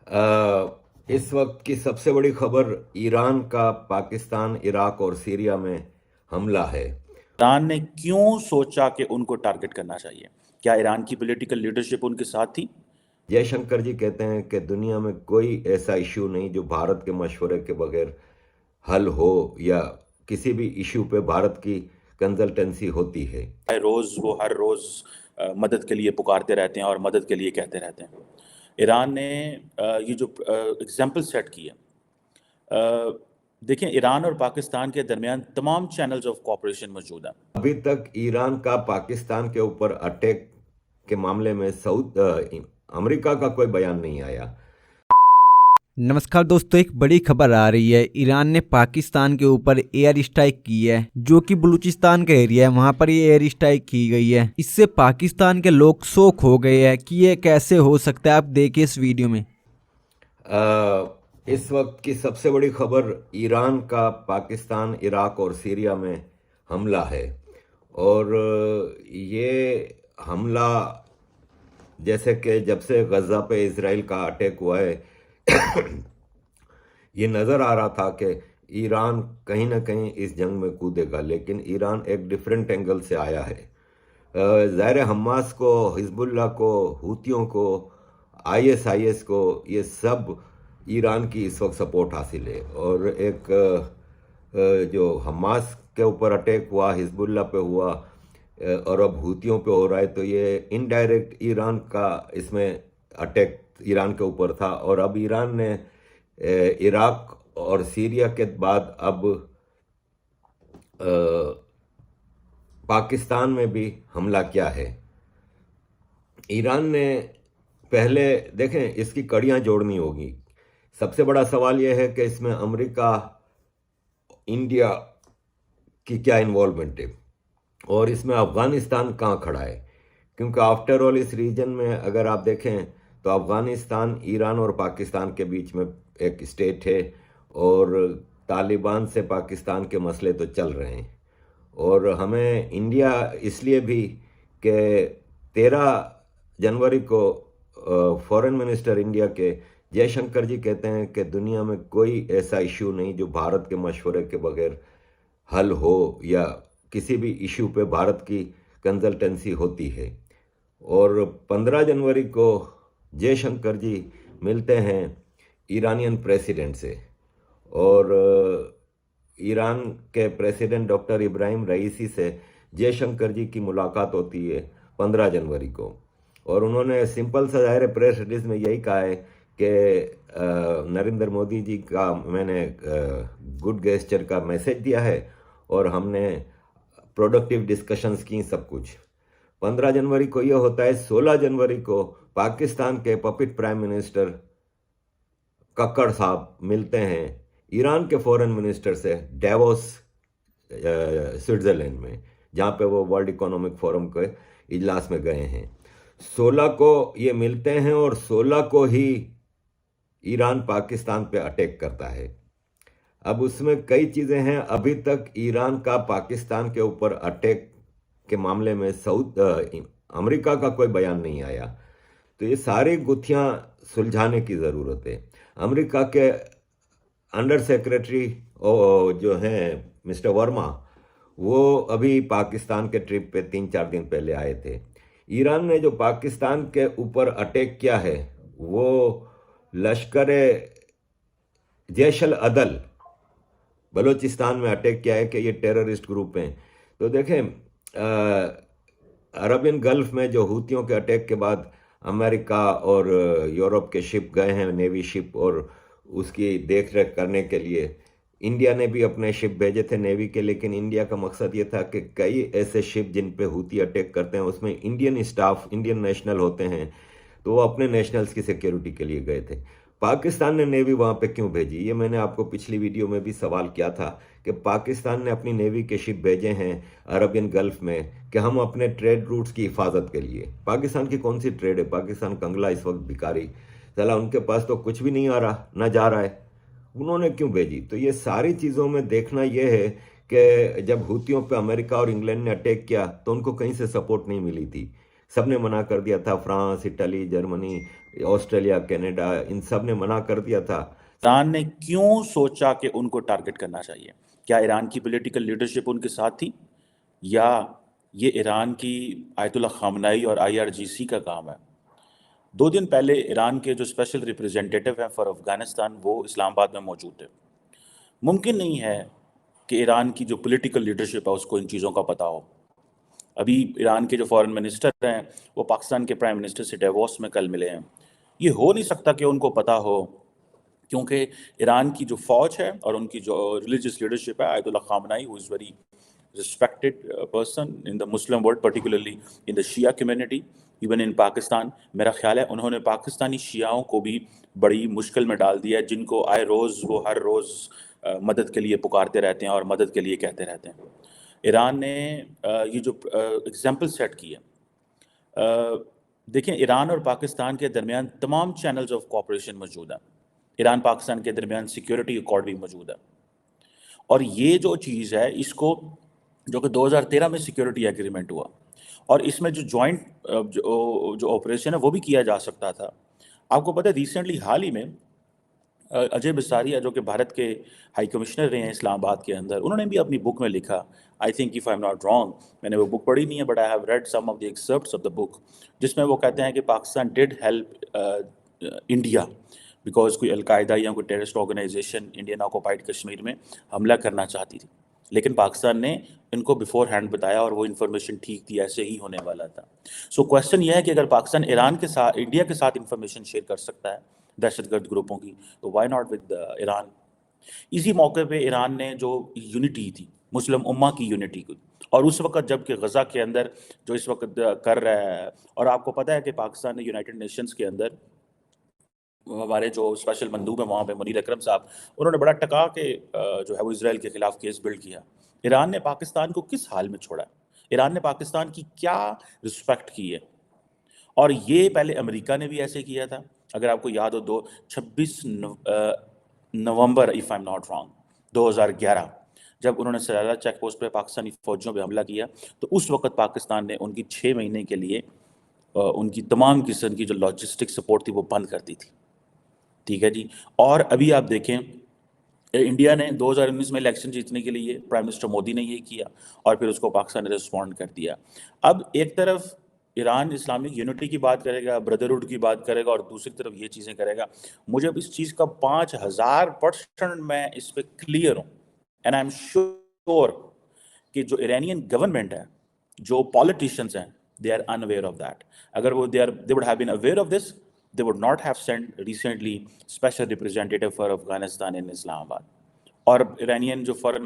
इस वक्त की सबसे बड़ी खबर ईरान का पाकिस्तान, इराक और सीरिया में हमला है। ईरान ने क्यों सोचा कि उनको टारगेट करना चाहिए? क्या ईरान की पॉलिटिकल लीडरशिप उनके साथ थी? जयशंकर जी कहते हैं कि दुनिया में कोई ऐसा इशू नहीं जो भारत के मशवरे के बगैर हल हो, या किसी भी इशू पे भारत की कंसल्टेंसी होती है। हर रोज मदद के लिए पुकारते रहते हैं और मदद के लिए कहते रहते हैं। ईरान ने ये जो एग्जाम्पल सेट की है, देखें, ईरान और पाकिस्तान के दरमियान तमाम चैनल्स ऑफ कोऑपरेशन मौजूद हैं। अभी तक ईरान का पाकिस्तान के ऊपर अटैक के मामले में अमेरिका का कोई बयान नहीं आया। नमस्कार दोस्तों, एक बड़ी खबर आ रही है। ईरान ने पाकिस्तान के ऊपर एयर स्ट्राइक की है, जो कि बलूचिस्तान का एरिया है, वहां पर ये एयर स्ट्राइक की गई है। इससे पाकिस्तान के लोग शॉक हो गए हैं कि ये कैसे हो सकता है। आप देखिए इस वीडियो में। इस वक्त की सबसे बड़ी खबर ईरान का पाकिस्तान, इराक और सीरिया में हमला है। और ये हमला, जैसे कि जब से गजा पे इसराइल का अटैक हुआ है ये नज़र आ रहा था कि ईरान कहीं ना कहीं इस जंग में कूदेगा, लेकिन ईरान एक डिफरेंट एंगल से आया है। ज़ाहिर हमास को, हिजबुल्ला को, हूतियों को, आईएसआईएस को, ये सब ईरान की इस वक्त सपोर्ट हासिल है। और एक जो हमास के ऊपर अटैक हुआ, हिजबुल्ला पे हुआ, और अब हूतियों पे हो रहा है, तो ये इनडायरेक्ट ईरान का इसमें अटैक ईरान के ऊपर था। और अब ईरान ने इराक और सीरिया के बाद अब पाकिस्तान में भी हमला किया है। ईरान ने पहले, देखें, इसकी कड़ियां जोड़नी होगी। सबसे बड़ा सवाल यह है कि इसमें अमेरिका, इंडिया की क्या इन्वॉल्वमेंट है, और इसमें अफगानिस्तान कहाँ खड़ा है। क्योंकि आफ्टर ऑल इस रीजन में अगर आप देखें तो अफगानिस्तान ईरान और पाकिस्तान के बीच में एक स्टेट है, और तालिबान से पाकिस्तान के मसले तो चल रहे हैं। और हमें इंडिया इसलिए भी कि 13 जनवरी को फॉरेन मिनिस्टर इंडिया के जयशंकर जी कहते हैं कि दुनिया में कोई ऐसा इशू नहीं जो भारत के मशवरे के बगैर हल हो, या किसी भी इशू पे भारत की कंसल्टेंसी होती है। और 15 जनवरी को जयशंकर जी मिलते हैं ईरानियन प्रेसिडेंट से, और ईरान के प्रेसिडेंट डॉक्टर इब्राहिम रईसी से जयशंकर जी की मुलाकात होती है 15 जनवरी को। और उन्होंने सिंपल सा ज़ाहिर प्रेस रिलीज में यही कहा है कि नरेंद्र मोदी जी का मैंने गुड गेस्चर का मैसेज दिया है, और हमने प्रोडक्टिव डिस्कशंस की, सब कुछ। 15 जनवरी को यह होता है। 16 जनवरी को पाकिस्तान के पपिट प्राइम मिनिस्टर कक्कड़ साहब मिलते हैं ईरान के फॉरेन मिनिस्टर से डेवोस, स्विट्जरलैंड में, जहाँ पे वो वर्ल्ड इकोनॉमिक फोरम के इजलास में गए हैं। 16 को ये मिलते हैं, और 16 को ही ईरान पाकिस्तान पे अटैक करता है। अब उसमें कई चीज़ें हैं। अभी तक ईरान का पाकिस्तान के ऊपर अटैक के मामले में अमेरिका का कोई बयान नहीं आया। तो ये सारी गुत्थियां सुलझाने की ज़रूरत है। अमेरिका के अंडर सेक्रेटरी जो हैं मिस्टर वर्मा, वो अभी पाकिस्तान के ट्रिप पे 3-4 दिन पहले आए थे। ईरान ने जो पाकिस्तान के ऊपर अटैक किया है, वो लश्कर जैशल अदल बलूचिस्तान में अटैक किया है कि ये टेररिस्ट ग्रुप हैं। तो देखें, अरबियन गल्फ में जो हूतियों के अटैक के बाद अमेरिका और यूरोप के शिप गए हैं, नेवी शिप, और उसकी देख रेख करने के लिए इंडिया ने भी अपने शिप भेजे थे नेवी के। लेकिन इंडिया का मकसद ये था कि कई ऐसे शिप जिन पे हूती अटैक करते हैं उसमें इंडियन स्टाफ, इंडियन नेशनल होते हैं, तो वो अपने नेशनल्स की सिक्योरिटी के लिए गए थे। पाकिस्तान ने नेवी वहाँ पे क्यों भेजी, ये मैंने आपको पिछली वीडियो में भी सवाल किया था कि पाकिस्तान ने अपनी नेवी के शिप भेजे हैं अरबियन गल्फ में कि हम अपने ट्रेड रूट्स की हिफाजत के लिए। पाकिस्तान की कौन सी ट्रेड है? पाकिस्तान कंगला इस वक्त भिखारी, चला उनके पास तो कुछ भी नहीं आ रहा, ना जा रहा है। उन्होंने क्यों भेजी? तो ये सारी चीज़ों में देखना यह है कि जब हूतियों पे अमेरिका और इंग्लैंड ने अटैक किया तो उनको कहीं से सपोर्ट नहीं मिली थी। सबने मना कर दिया था, France, Italy, Germany, Australia, Canada, इन सब ने मना कर दिया था। ईरान ने क्यों सोचा कि उनको टारगेट करना चाहिए? क्या ईरान की पॉलिटिकल लीडरशिप उनके साथ थी, या ये ईरान की आयतुल्लाह खामनाई और IRGC का काम है? 2 दिन पहले ईरान के जो स्पेशल रिप्रेजेंटेटिव हैं फॉर अफगानिस्तान, वो इस्लामाबाद में मौजूद थे। मुमकिन नहीं है कि ईरान की जो पॉलिटिकल लीडरशिप है उसको इन चीज़ों का पता हो। अभी ईरान के जो फॉरेन मिनिस्टर हैं वो पाकिस्तान के प्राइम मिनिस्टर से डेवोस में कल मिले हैं। ये हो नहीं सकता कि उनको पता हो, क्योंकि ईरान की जो फौज है और उनकी जो रिलीजियस लीडरशिप है, Ayatollah खामनाई, who is very respected person in the Muslim world, particularly in the Shia community, even in Pakistan, मेरा ख्याल है उन्होंने पाकिस्तानी शियाओं को भी बड़ी मुश्किल में डाल दिया है, जिनको आए रोज़ वो हर रोज़ मदद के लिए पुकारते रहते हैं और मदद के लिए कहते रहते हैं। ईरान ने ये जो एग्जाम्पल सेट की है, देखें, ईरान और पाकिस्तान के दरमियान तमाम चैनल्स ऑफ कोऑपरेशन मौजूद हैं। ईरान पाकिस्तान के दरमियान सिक्योरिटी अकॉर्ड भी मौजूद है, और ये जो चीज़ है इसको, जो कि 2013 में सिक्योरिटी एग्रीमेंट हुआ, और इसमें जो जॉइंट जो ऑपरेशन है वो भी किया जा सकता था। आपको पता है रिसेंटली हाल ही में अजय बिसारिया, जो कि भारत के हाई कमिश्नर रहे हैं इस्लामाबाद के अंदर, उन्होंने भी अपनी बुक में लिखा, I think if I am not wrong, मैंने वो बुक पढ़ी नहीं है but I have read some of the excerpts of the book, जिसमें वो कहते हैं कि Pakistan did help India because कोई अलकायदा या कोई terrorist organisation Indian occupied Kashmir में हमला करना चाहती थी, लेकिन पाकिस्तान ने इनको बिफोर हैंड बताया और वो इन्फॉर्मेशन ठीक थी, ऐसे ही होने वाला था। सो क्वेश्चन ये है कि अगर पाकिस्तान ईरान के साथ, इंडिया के साथ इन्फॉर्मेशन शेयर कर सकता है दहशतगर्द ग्रुपों की, तो वाई नॉट विद ईरान। इसी मौके पे ईरान ने जो यूनिटी थी, मुस्लिम उम्मा की यूनिटी को, और उस वक्त जबकि गज़ा के अंदर जो इस वक्त कर रहा है, और आपको पता है कि पाकिस्तान ने यूनाइटेड नेशंस के अंदर हमारे जो स्पेशल मंदूब है वहाँ पे मुनीर अकरम साहब, उन्होंने बड़ा टका के जो है वो इसराइल के खिलाफ केस बिल्ड किया। ईरान ने पाकिस्तान को किस हाल में छोड़ा है? ईरान ने पाकिस्तान की क्या रिस्पेक्ट की है? और ये पहले अमेरिका ने भी ऐसे किया था, अगर आपको याद हो, 26 नवंबर, if I am not wrong, 2011, जब उन्होंने सलाला चेक पोस्ट पर पाकिस्तानी फौजियों पर हमला किया, तो उस वक्त पाकिस्तान ने उनकी 6 महीने के लिए उनकी तमाम किस्म की जो लॉजिस्टिक सपोर्ट थी वो बंद कर दी थी। ठीक है जी। और अभी आप देखें, इंडिया ने 2019 में इलेक्शन जीतने के लिए प्राइम मिनिस्टर मोदी ने ये किया, और फिर उसको पाकिस्तान ने रिस्पॉन्ड कर दिया। अब एक तरफ ईरान इस्लामिक यूनिटी की बात करेगा, ब्रदरहुड की बात करेगा, और दूसरी तरफ ये चीज़ें करेगा। मुझे अब इस चीज़ का 5000% मैं इस पर क्लियर हूँ, एंड आई एम श्योर कि जो इरानियन गवर्नमेंट है, जो पॉलिटिशियंस हैं, they are unaware of that. अगर वो they would have been aware of this, they would not have sent recently special representative for Afghanistan in Islamabad. और Iranian जो foreign